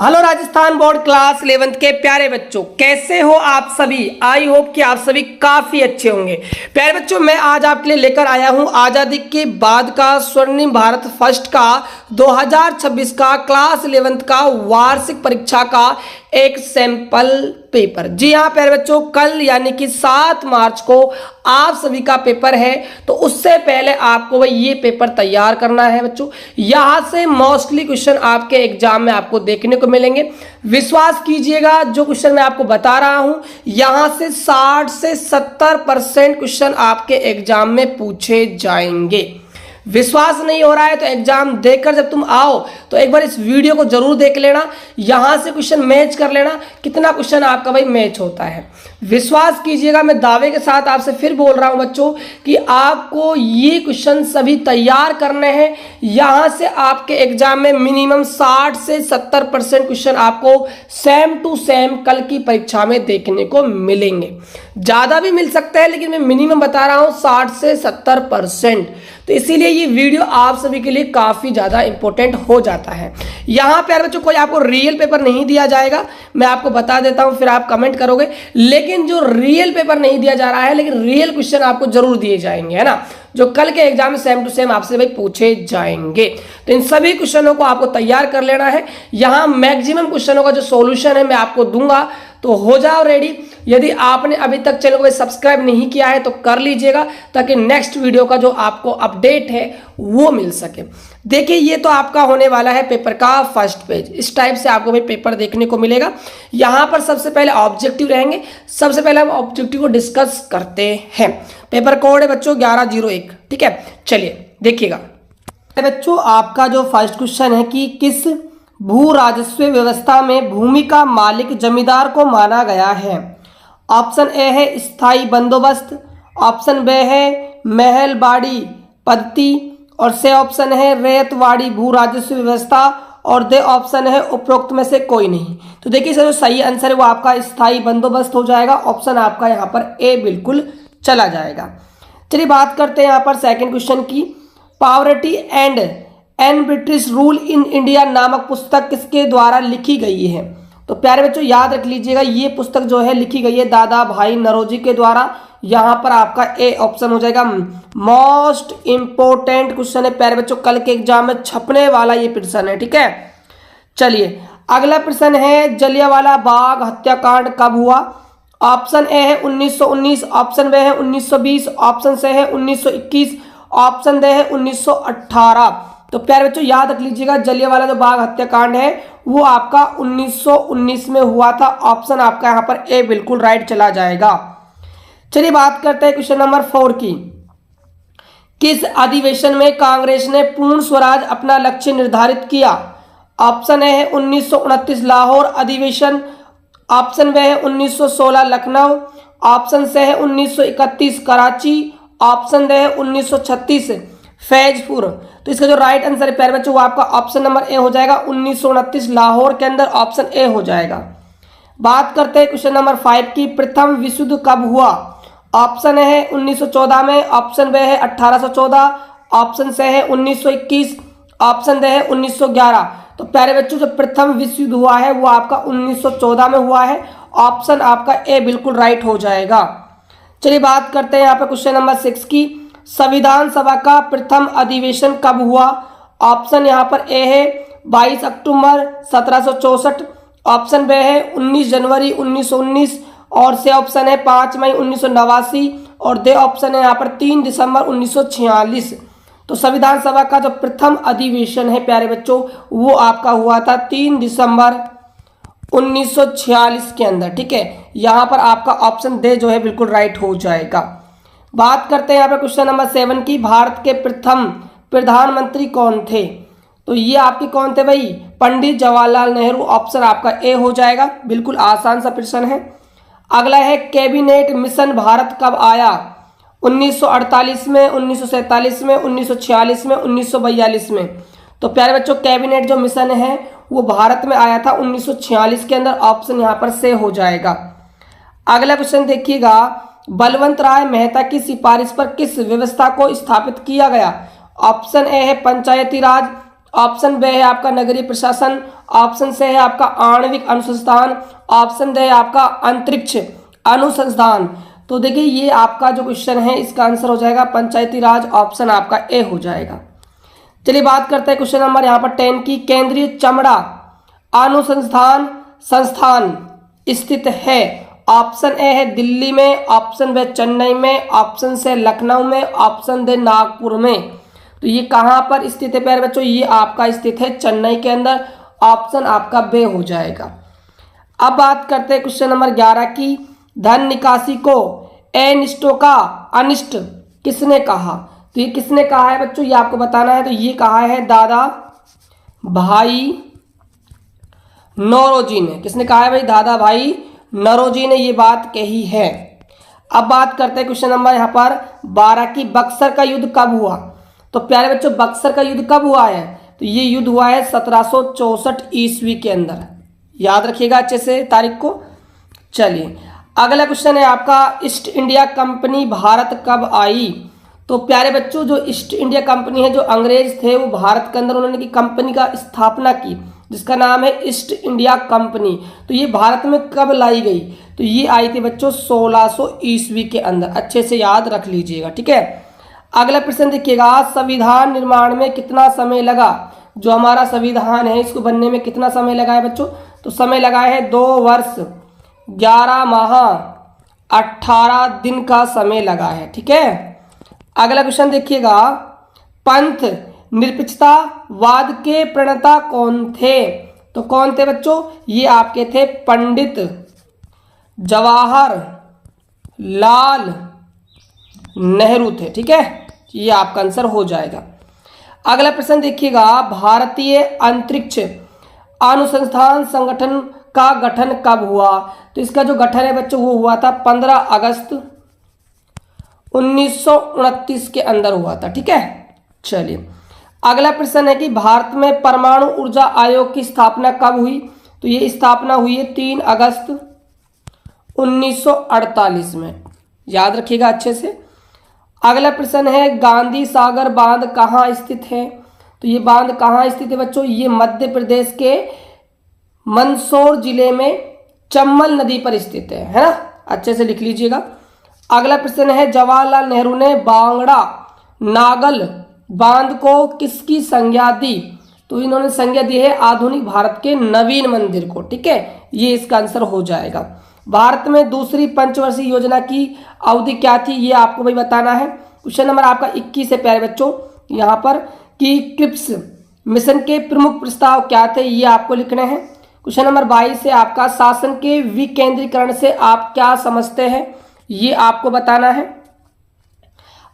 Hello Rajasthan board class 11th के प्यारे बच्चों, कैसे हो आप सभी। आई होप कि आप सभी काफी अच्छे होंगे। प्यारे बच्चों, मैं आज आपके लिए लेकर आया हूं आजादी के बाद का स्वर्णिम भारत फर्स्ट का 2026 का क्लास 11th का वार्षिक परीक्षा का एक सैंपल पेपर। जी हाँ प्यारे बच्चों, कल यानी कि 7 मार्च को आप सभी का पेपर है, तो उससे पहले आपको भाई ये पेपर तैयार करना है बच्चों। यहाँ से मोस्टली क्वेश्चन आपके एग्जाम में आपको देखने को मिलेंगे। विश्वास कीजिएगा, जो क्वेश्चन मैं आपको बता रहा हूं, यहाँ से 60 से 70% क्वेश्चन आपके एग्जाम में पूछे जाएंगे। विश्वास नहीं हो रहा है तो एग्जाम देकर जब तुम आओ तो एक बार इस वीडियो को जरूर देख लेना, यहां से क्वेश्चन मैच कर लेना, कितना क्वेश्चन आपका भाई मैच होता है। विश्वास कीजिएगा, मैं दावे के साथ आपसे फिर बोल रहा हूं बच्चों कि आपको ये क्वेश्चन सभी तैयार करने हैं। यहां से आपके एग्जाम में मिनिमम 60 से 70% क्वेश्चन आपको सेम टू सेम कल की परीक्षा में देखने को मिलेंगे। ज्यादा भी मिल सकता है, लेकिन मैं मिनिमम बता रहा हूं 60 से 70%। तो इसीलिए ये वीडियो आप सभी के लिए काफी ज्यादा इंपॉर्टेंट हो जाता है। यहां पे बच्चों कोई आपको रियल पेपर नहीं दिया जाएगा, मैं आपको बता देता हूं, फिर आप कमेंट करोगे। लेकिन जो रियल पेपर नहीं दिया जा रहा है, लेकिन रियल क्वेश्चन आपको जरूर दिए जाएंगे, है ना, जो कल के एग्जाम में सेम टू सेम आपसे भाई पूछे जाएंगे। तो इन सभी क्वेश्चनों को आपको तैयार कर लेना है। यहां मैक्सिमम क्वेश्चनों का जो सॉल्यूशन है मैं आपको दूंगा, तो हो जाओ रेडी। यदि आपने अभी तक चैनल को सब्सक्राइब नहीं किया है तो कर लीजिएगा, ताकि नेक्स्ट वीडियो का जो आपको अपडेट है वो मिल सके। देखिए, ये तो आपका होने वाला है पेपर का फर्स्ट पेज। इस टाइप से आपको भाई पेपर देखने को मिलेगा। यहां पर सबसे पहले ऑब्जेक्टिव रहेंगे। सबसे पहले हम ऑब्जेक्टिव को डिस्कस करते हैं। पेपर कोड है बच्चों 1101, ठीक है। चलिए देखिएगा बच्चों, आपका जो फर्स्ट क्वेश्चन है कि किस भू राजस्व व्यवस्था में भूमि का मालिक जमींदार को माना गया है। ऑप्शन ए है स्थायी बंदोबस्त, ऑप्शन बी है महल बाड़ी पद्धति, और से ऑप्शन है रेतवाड़ी भू राजस्व व्यवस्था, और दे ऑप्शन है उपरोक्त में से कोई नहीं। तो देखिए सर, जो सही आंसर है वो आपका स्थायी बंदोबस्त हो जाएगा। ऑप्शन आपका यहाँ पर ए बिल्कुल चला जाएगा। चलिए बात करते हैं यहाँ पर सेकंड क्वेश्चन की। Poverty and un British rule in India नामक पुस्तक किसके द्वारा लिखी गई है। तो प्यारे बच्चों याद रख लीजिएगा, ये पुस्तक जो है लिखी गई है दादा भाई नौरोजी के द्वारा। यहाँ पर आपका ए ऑप्शन हो जाएगा। मोस्ट इंपोर्टेंट क्वेश्चन है प्यारे बच्चों, कल के एग्जाम में छपने वाला ये प्रश्न है, ठीक है। चलिए अगला प्रश्न है, जलियांवाला बाग हत्याकांड कब हुआ। ऑप्शन ए है 1919, ऑप्शन बी है 1920, ऑप्शन सी है 1921, ऑप्शन डी है 1918। तो प्यारे बच्चों याद रख लीजिएगा, जलियांवाला जो बाग हत्याकांड है वो आपका 1919 में हुआ था। ऑप्शन आपका यहाँ पर ए बिल्कुल राइट चला जाएगा। चलिए बात करते हैं क्वेश्चन नंबर 4 की। किस अधिवेशन में कांग्रेस ने पूर्ण स्वराज अपना लक्ष्य निर्धारित किया। ऑप्शन ए है 1929 लाहौर अधिवेशन, ऑप्शन बी है 1916 लखनऊ, ऑप्शन सी है 1931 कराची, ऑप्शन डी है 1936 फैजपुर। तो इसका जो राइट आंसर है प्यारे बच्चों वो आपका ऑप्शन नंबर ए हो जाएगा। 1929 लाहौर के अंदर ऑप्शन ए हो जाएगा। बात करते हैं क्वेश्चन नंबर 5 की। प्रथम विश्व युद्ध कब हुआ। ऑप्शन ए है 1914 में, ऑप्शन बी है 1814, ऑप्शन सी है 1921, ऑप्शन डी है 1911। तो प्यारे बच्चों जो प्रथम विश्व युद्ध हुआ है वो आपका 1914 में हुआ है। ऑप्शन आपका ए बिल्कुल राइट हो जाएगा। चलिए बात करते हैं यहाँ पर क्वेश्चन नंबर 6 की। संविधान सभा का प्रथम अधिवेशन कब हुआ। ऑप्शन यहाँ पर ए है 22 अक्टूबर 1764, ऑप्शन बी है 19 जनवरी 1919, और से ऑप्शन है 5 मई 1989, और दे ऑप्शन है यहाँ पर 3 दिसंबर 1946। तो संविधान सभा का जो प्रथम अधिवेशन है प्यारे बच्चों वो आपका हुआ था 3 दिसंबर 1946 के अंदर, ठीक है। यहाँ पर आपका ऑप्शन दे जो है बिल्कुल राइट हो जाएगा। बात करते हैं यहाँ पर क्वेश्चन नंबर 7 की। भारत के प्रथम प्रधानमंत्री कौन थे। तो ये आपके कौन थे भाई, पंडित जवाहरलाल नेहरू। ऑप्शन आपका ए हो जाएगा, बिल्कुल आसान सा प्रश्न है। अगला है कैबिनेट मिशन भारत कब आया। 1948 में, 1947 में, 1946 में, 1942 में। तो प्यारे बच्चों कैबिनेट जो मिशन है वो भारत में आया था 1946 के अंदर। ऑप्शन यहाँ पर से हो जाएगा। अगला क्वेश्चन देखिएगा, बलवंत राय मेहता की सिफारिश पर किस व्यवस्था को स्थापित किया गया। ऑप्शन ए है पंचायती राज, ऑप्शन बी है आपका नगरीय प्रशासन, ऑप्शन सी है आपका आणविक अनुसंधान, ऑप्शन डी है आपका अंतरिक्ष अनुसंधान। तो देखिए ये आपका जो क्वेश्चन है इसका आंसर हो जाएगा पंचायती राज, ऑप्शन आपका ए हो जाएगा। चलिए बात करते हैं क्वेश्चन नंबर यहाँ पर 10 की। केंद्रीय चमड़ा अनुसंधान संस्थान स्थित है, ऑप्शन ए है दिल्ली में, ऑप्शन बी चेन्नई में, ऑप्शन सी लखनऊ में, ऑप्शन डी नागपुर में। तो ये कहाँ पर स्थित है प्यारे बच्चों? ये आपका स्थित है चेन्नई के अंदर, ऑप्शन आपका बे हो जाएगा। अब बात करते हैं क्वेश्चन नंबर 11 की। धन निकासी को अनिष्टों का अनिष्ट किसने कहा? तो ये किसने कहा है बच्चों, ये आपको बताना है। तो ये कहा है दादा भाई नौरोजी ने। किसने कहा है भाई? दादा भाई नौरोजी ने ये बात कही है। अब बात करते हैं क्वेश्चन नंबर यहाँ पर 12 की। बक्सर का युद्ध कब हुआ? तो प्यारे बच्चों बक्सर का युद्ध कब हुआ है? तो ये युद्ध हुआ है 1764 ईस्वी के अंदर। याद रखिएगा अच्छे से तारीख को। चलिए अगला क्वेश्चन है आपका, ईस्ट इंडिया कंपनी भारत कब आई? तो प्यारे बच्चों जो ईस्ट इंडिया कंपनी है, जो अंग्रेज थे वो भारत के अंदर उन्होंने की कंपनी का स्थापना की जिसका नाम है ईस्ट इंडिया कंपनी। तो ये भारत में कब लाई गई? तो ये आई थी बच्चों 1600 ईस्वी के अंदर। अच्छे से याद रख लीजिएगा, ठीक है। अगला प्रश्न देखिएगा, संविधान निर्माण में कितना समय लगा? जो हमारा संविधान है इसको बनने में कितना समय लगा है बच्चों? तो समय लगा है 2 वर्ष 11 माह 18 दिन का समय लगा है, ठीक है। अगला क्वेश्चन देखिएगा, पंथ निरपेक्षतावाद के प्रणेता कौन थे? तो कौन थे बच्चों? ये आपके थे पंडित जवाहर लाल नेहरू थे, ठीक है। ये आपका आंसर हो जाएगा। अगला प्रश्न देखिएगा, भारतीय अंतरिक्ष अनुसंधान संगठन का गठन कब हुआ? तो इसका जो गठन है बच्चों वो हुआ था 15 अगस्त 1929 के अंदर हुआ था, ठीक है। चलिए अगला प्रश्न है कि भारत में परमाणु ऊर्जा आयोग की स्थापना कब हुई? तो ये स्थापना हुई है 3 अगस्त 1948 में। याद रखिएगा अच्छे से। अगला प्रश्न है, गांधी सागर बांध कहाँ स्थित है? तो ये बांध कहाँ स्थित है बच्चों? ये मध्य प्रदेश के मंदसौर जिले में चंबल नदी पर स्थित है ना। अच्छे से लिख लीजिएगा। अगला प्रश्न है, जवाहरलाल नेहरू ने बांगड़ा नागल बांध को किसकी संज्ञा दी? तो इन्होंने संज्ञा दी है आधुनिक भारत के नवीन मंदिर को, ठीक है। ये इसका आंसर हो जाएगा। भारत में दूसरी पंचवर्षीय योजना की अवधि क्या थी? ये आपको भाई बताना है। क्वेश्चन नंबर आपका 21 है प्यारे बच्चों यहाँ पर कि क्रिप्स मिशन के प्रमुख प्रस्ताव क्या थे? ये आपको लिखने हैं। क्वेश्चन नंबर 22 है आपका, शासन के विकेंद्रीकरण से आप क्या समझते हैं? ये आपको बताना है।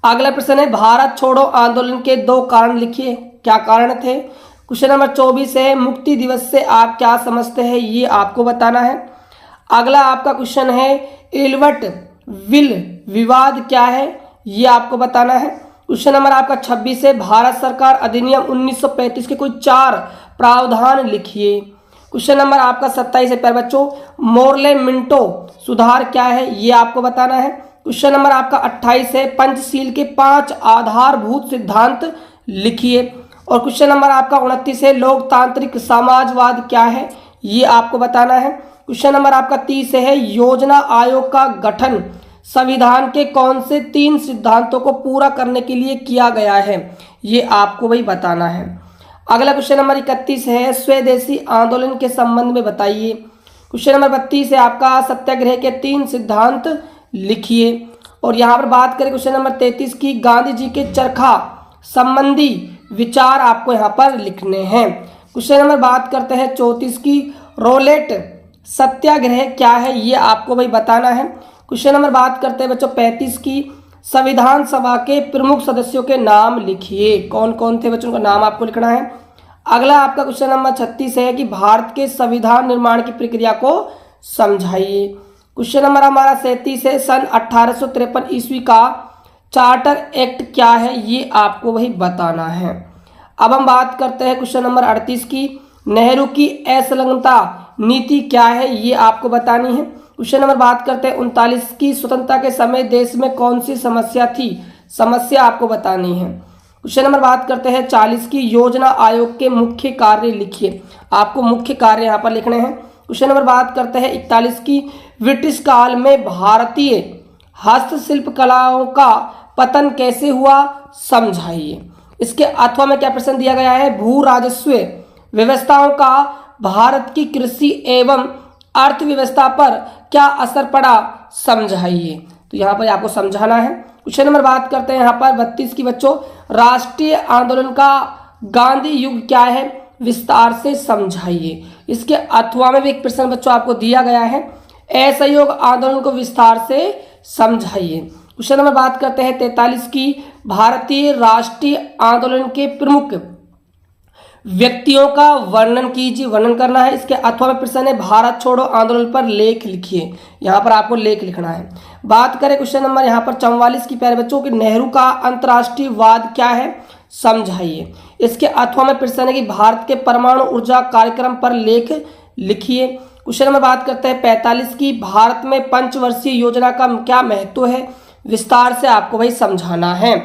अगला प्रश्न है, भारत छोड़ो आंदोलन के 2 कारण लिखिए, क्या कारण थे? क्वेश्चन नंबर 24 है, मुक्ति दिवस से आप क्या समझते हैं? ये आपको बताना है। अगला आपका क्वेश्चन है, एल्बर्ट विल विवाद क्या है? ये आपको बताना है। क्वेश्चन नंबर आपका 26 है, भारत सरकार अधिनियम 1935 के कोई 4 प्रावधान लिखिए। क्वेश्चन नंबर आपका 27 है प्यारे बच्चों, मोरले मिंटो सुधार क्या है? ये आपको बताना है। क्वेश्चन नंबर आपका 28 है, पंचशील के 5 आधारभूत सिद्धांत लिखिए। और क्वेश्चन नंबर आपका 29 है, लोकतांत्रिक समाजवाद क्या है? ये आपको बताना है। क्वेश्चन नंबर आपका 30 है, योजना आयोग का गठन संविधान के कौन से 3 सिद्धांतों को पूरा करने के लिए किया गया है? ये आपको भाई बताना है। अगला क्वेश्चन नंबर 31 है, स्वदेशी आंदोलन के संबंध में बताइए। क्वेश्चन नंबर 32 है आपका, सत्याग्रह के 3 सिद्धांत लिखिए। और यहाँ पर बात करें क्वेश्चन नंबर 33 की, गांधी जी के चरखा संबंधी विचार आपको यहाँ पर लिखने हैं। क्वेश्चन नंबर बात करते हैं 34 की, रोलेट सत्याग्रह क्या है? ये आपको भाई बताना है। क्वेश्चन नंबर बात करते हैं बच्चों 35 की, संविधान सभा के प्रमुख सदस्यों के नाम लिखिए। कौन कौन थे बच्चों का नाम आपको लिखना है। अगला आपका क्वेश्चन नंबर 36 है कि भारत के संविधान निर्माण की प्रक्रिया को समझाइए। क्वेश्चन नंबर हमारा 37 है, सन 1853 ईस्वी का चार्टर एक्ट क्या है? ये आपको वही बताना है। अब हम बात करते हैं क्वेश्चन नंबर 38 की, नेहरू की असंलग्नता नीति क्या है? ये आपको बतानी है। क्वेश्चन नंबर बात करते हैं 39 की, स्वतंत्रता के समय देश में कौन सी समस्या थी? समस्या आपको बतानी है। क्वेश्चन नंबर बात करते हैं 40 की, योजना आयोग के मुख्य कार्य लिखिए। आपको मुख्य कार्य यहाँ पर लिखने हैं। क्वेश्चन नंबर बात करते हैं 41 की, ब्रिटिश काल में भारतीय हस्तशिल्प कलाओं का पतन कैसे हुआ, समझाइए। इसके अथवा में क्या प्रश्न दिया गया है, भू राजस्व व्यवस्थाओं का भारत की कृषि एवं अर्थव्यवस्था पर क्या असर पड़ा, समझाइए। तो यहाँ पर आपको समझाना है। क्वेश्चन नंबर बात करते हैं यहाँ पर 32 की बच्चों, राष्ट्रीय आंदोलन का गांधी युग क्या है, विस्तार से समझाइए। इसके अथवा में भी एक प्रश्न बच्चों आपको दिया गया है, असहयोग आंदोलन को विस्तार से समझाइए। क्वेश्चन नंबर बात करते हैं 43 की, भारतीय राष्ट्रीय आंदोलन के प्रमुख व्यक्तियों का वर्णन कीजिए, वर्णन करना है। इसके अथवा में प्रश्न है, भारत छोड़ो आंदोलन पर लेख लिखिए। यहाँ पर आपको लेख लिखना है। बात करें क्वेश्चन नंबर यहाँ पर 44 की, प्यारे बच्चों की, नेहरू का अंतर्राष्ट्रीयवाद क्या है, समझाइए। इसके अथवा में प्रश्न है कि भारत के परमाणु ऊर्जा कार्यक्रम पर लेख लिखिए। क्वेश्चन नंबर बात करते हैं 45 की, भारत में पंचवर्षीय योजना का क्या महत्व है, विस्तार से आपको भाई समझाना है।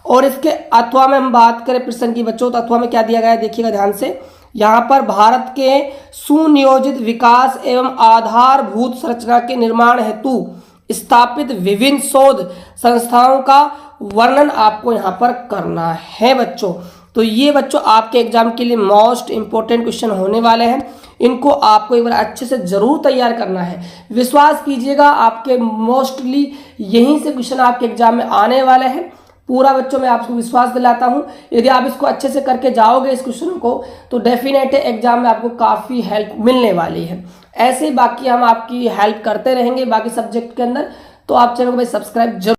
और इसके अथवा में हम बात करें प्रश्न की बच्चों, तो अथवा में क्या दिया गया है, देखिएगा ध्यान से। यहाँ पर भारत के सुनियोजित विकास एवं आधारभूत संरचना के निर्माण हेतु स्थापित विभिन्न शोध संस्थाओं का वर्णन आपको यहाँ पर करना है बच्चों। तो ये बच्चों आपके एग्जाम के लिए मोस्ट इंपोर्टेंट क्वेश्चन होने वाले हैं। इनको आपको एक बार अच्छे से जरूर तैयार करना है। विश्वास कीजिएगा, आपके मोस्टली यहीं से क्वेश्चन आपके एग्जाम में आने वाले हैं। पूरा बच्चों मैं आपको विश्वास दिलाता हूं, यदि आप इसको अच्छे से करके जाओगे इस क्वेश्चन को, तो डेफिनेट एग्जाम में आपको काफ़ी हेल्प मिलने वाली है। ऐसे ही बाकी हम आपकी हेल्प करते रहेंगे बाकी सब्जेक्ट के अंदर। तो आप चैनल को भाई सब्सक्राइब जरूर